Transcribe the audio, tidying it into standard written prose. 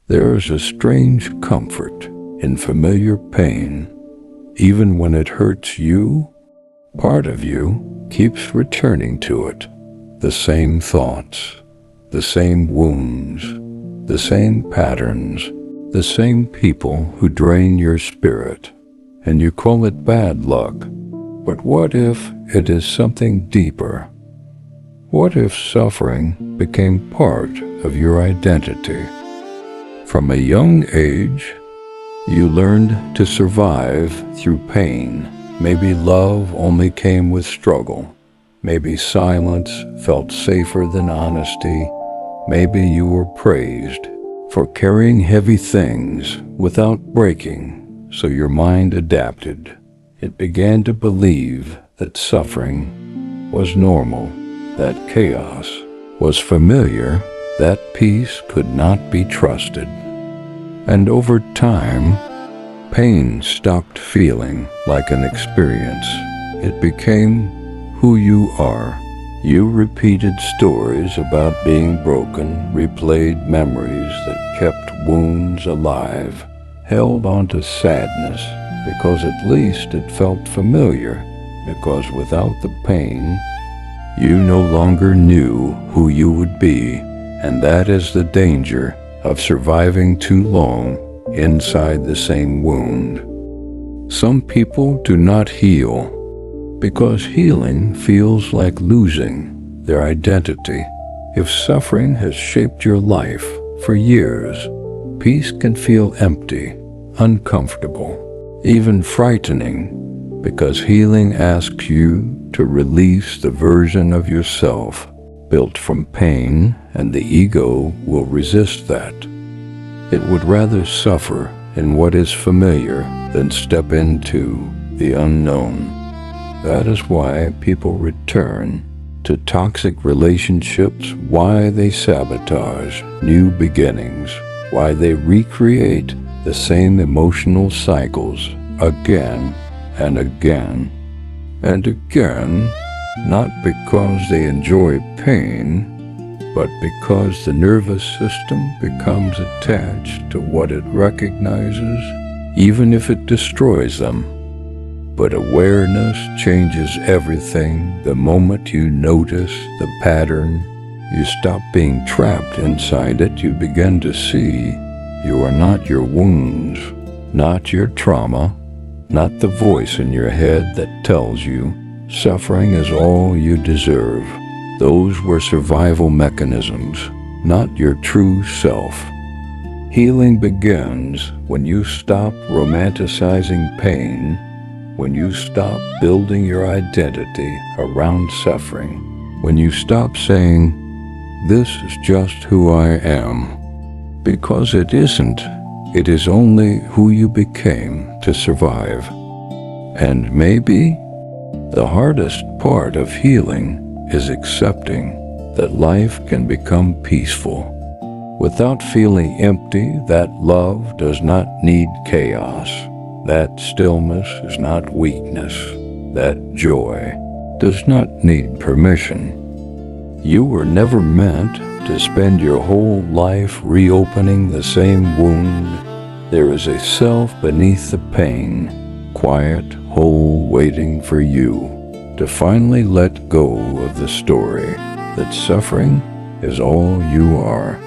There is a strange comfort in familiar pain. Even when it hurts you, part of you keeps returning to it. The same thoughts, the same wounds, the same patterns, the same people who drain your spirit. And you call it bad luck. But what if it is something deeper? What if suffering became part of your identity? From a young age, you learned to survive through pain. Maybe love only came with struggle. Maybe silence felt safer than honesty. Maybe you were praised for carrying heavy things without breaking, so your mind adapted. It began to believe that suffering was normal, that chaos was familiar, that peace could not be trusted. And over time, pain stopped feeling like an experience. It became who you are. You repeated stories about being broken, replayed memories that kept wounds alive, held onto sadness because at least it felt familiar, because without the pain, you no longer knew who you would be, and that is the danger of surviving too long inside the same wound. Some people do not heal because healing feels like losing their identity. If suffering has shaped your life for years, peace can feel empty, uncomfortable, even frightening, because healing asks you to release the version of yourself built from pain, and the ego will resist that. It would rather suffer in what is familiar than step into the unknown. That is why people return to toxic relationships, why they sabotage new beginnings, why they recreate the same emotional cycles again and again and again, not because they enjoy pain, but because the nervous system becomes attached to what it recognizes, even if it destroys them. But awareness changes everything. The moment you notice the pattern, you stop being trapped inside it. You begin to see you are not your wounds, not your trauma, not the voice in your head that tells you suffering is all you deserve. Those were survival mechanisms, not your true self. Healing begins when you stop romanticizing pain, when you stop building your identity around suffering, when you stop saying, "This is just who I am," because it isn't. It is only who you became to survive. And maybe the hardest part of healing is accepting that life can become peaceful without feeling empty, that love does not need chaos, that stillness is not weakness, that joy does not need permission. You were never meant to spend your whole life reopening the same wound. There is a self beneath the pain, quiet, whole, waiting for you to finally let go of the story that suffering is all you are.